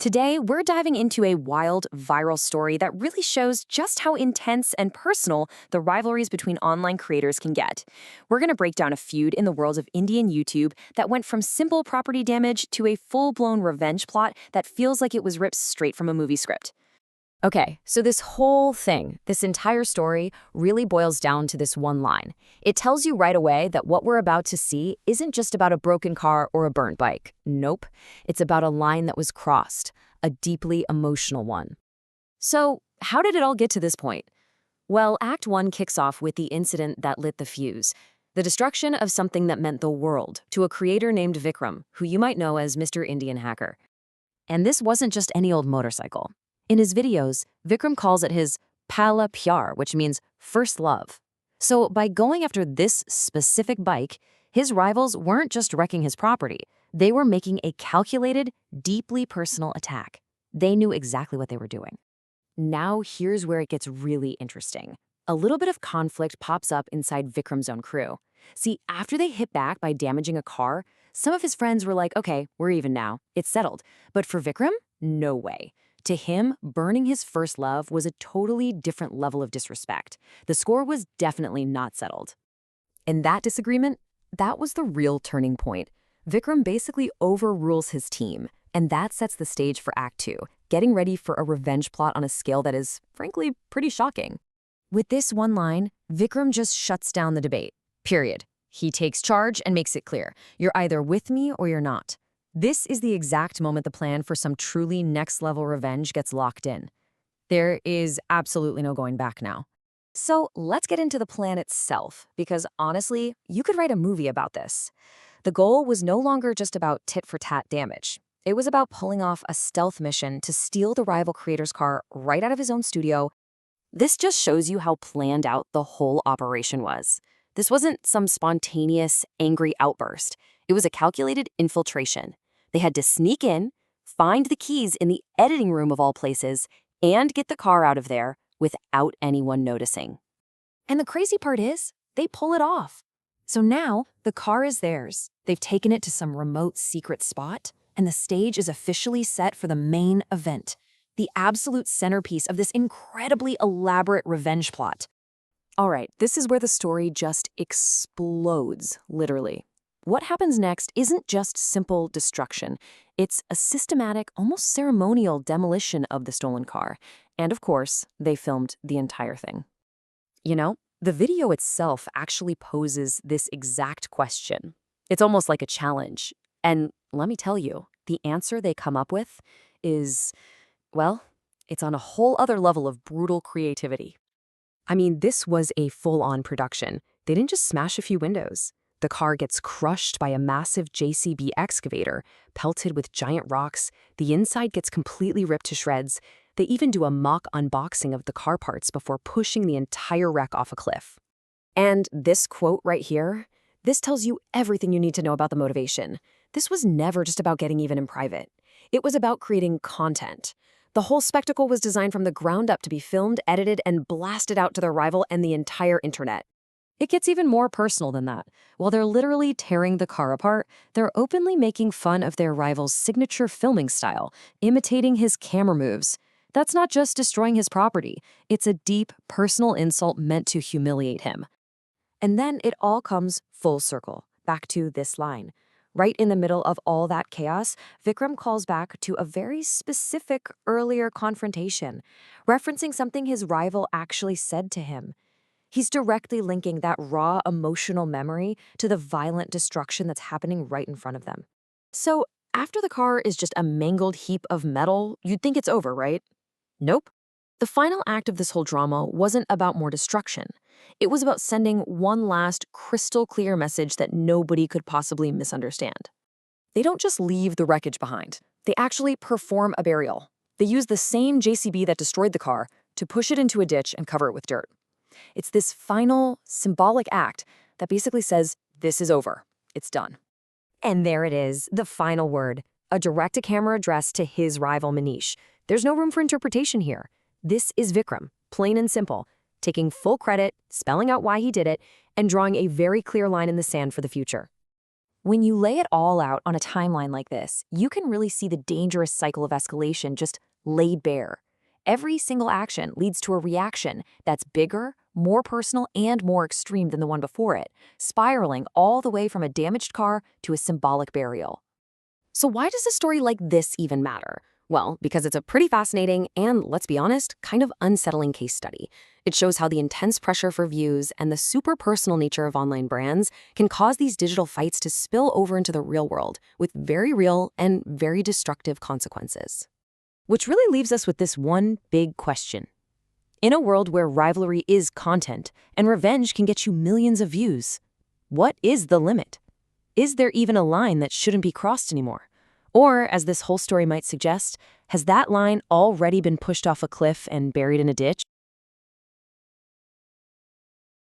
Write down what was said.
Today, we're diving into a wild, viral story that really shows just how intense and personal the rivalries between online creators can get. We're going to break down a feud in the world of Indian YouTube that went from simple property damage to a full-blown revenge plot that feels like it was ripped straight from a movie script. Okay, so this whole thing, this entire story, really boils down to this one line. It tells you right away that what we're about to see isn't just about a broken car or a burnt bike. Nope. It's about a line that was crossed, a deeply emotional one. So, how did it all get to this point? Well, Act 1 kicks off with the incident that lit the fuse. The destruction of something that meant the world to a creator named Vikram, who you might know as Mr. Indian Hacker. And this wasn't just any old motorcycle. In his videos, Vikram calls it his Pala Pyar, which means first love. So by going after this specific bike, his rivals weren't just wrecking his property. They were making a calculated, deeply personal attack. They knew exactly what they were doing. Now here's where it gets really interesting. A little bit of conflict pops up inside Vikram's own crew. See, after they hit back by damaging a car, some of his friends were like, okay, we're even now. It's settled. But for Vikram, no way. To him, burning his first love was a totally different level of disrespect. The score was definitely not settled. And that disagreement, that was the real turning point. Vikram basically overrules his team, and that sets the stage for Act 2, getting ready for a revenge plot on a scale that is, frankly, pretty shocking. With this one line, Vikram just shuts down the debate. Period. He takes charge and makes it clear. You're either with me or you're not. This is the exact moment the plan for some truly next-level revenge gets locked in. There is absolutely no going back now. So let's get into the plan itself, because honestly, you could write a movie about this. The goal was no longer just about tit-for-tat damage. It was about pulling off a stealth mission to steal the rival creator's car right out of his own studio. This just shows you how planned out the whole operation was. This wasn't some spontaneous, angry outburst. It was a calculated infiltration. They had to sneak in, find the keys in the editing room of all places, and get the car out of there without anyone noticing. And the crazy part is, they pull it off. So now, the car is theirs. They've taken it to some remote secret spot, and the stage is officially set for the main event, the absolute centerpiece of this incredibly elaborate revenge plot. All right, this is where the story just explodes, literally. What happens next isn't just simple destruction. It's a systematic, almost ceremonial demolition of the stolen car. And of course, they filmed the entire thing. You know, the video itself actually poses this exact question. It's almost like a challenge. And let me tell you, the answer they come up with is, well, it's on a whole other level of brutal creativity. I mean, this was a full-on production. They didn't just smash a few windows. The car gets crushed by a massive JCB excavator, pelted with giant rocks. The inside gets completely ripped to shreds. They even do a mock unboxing of the car parts before pushing the entire wreck off a cliff. And this quote right here, this tells you everything you need to know about the motivation. This was never just about getting even in private. It was about creating content. The whole spectacle was designed from the ground up to be filmed, edited, and blasted out to their rival and the entire internet. It gets even more personal than that. While they're literally tearing the car apart, they're openly making fun of their rival's signature filming style, imitating his camera moves. That's not just destroying his property. It's a deep, personal insult meant to humiliate him. And then it all comes full circle, back to this line. Right in the middle of all that chaos, Vikram calls back to a very specific earlier confrontation, referencing something his rival actually said to him. He's directly linking that raw emotional memory to the violent destruction that's happening right in front of them. So, after the car is just a mangled heap of metal, you'd think it's over, right? Nope. The final act of this whole drama wasn't about more destruction. It was about sending one last crystal clear message that nobody could possibly misunderstand. They don't just leave the wreckage behind. They actually perform a burial. They use the same JCB that destroyed the car to push it into a ditch and cover it with dirt. It's this final, symbolic act that basically says, this is over. It's done. And there it is, the final word, a direct-to-camera address to his rival Manish. There's no room for interpretation here. This is Vikram, plain and simple, taking full credit, spelling out why he did it, and drawing a very clear line in the sand for the future. When you lay it all out on a timeline like this, you can really see the dangerous cycle of escalation just laid bare. Every single action leads to a reaction that's bigger, more personal, and more extreme than the one before it, spiraling all the way from a damaged car to a symbolic burial. So why does a story like this even matter? Well, because it's a pretty fascinating and, let's be honest, kind of unsettling case study. It shows how the intense pressure for views and the super personal nature of online brands can cause these digital fights to spill over into the real world with very real and very destructive consequences. Which really leaves us with this one big question. In a world where rivalry is content and revenge can get you millions of views, what is the limit? Is there even a line that shouldn't be crossed anymore? Or, as this whole story might suggest, has that line already been pushed off a cliff and buried in a ditch?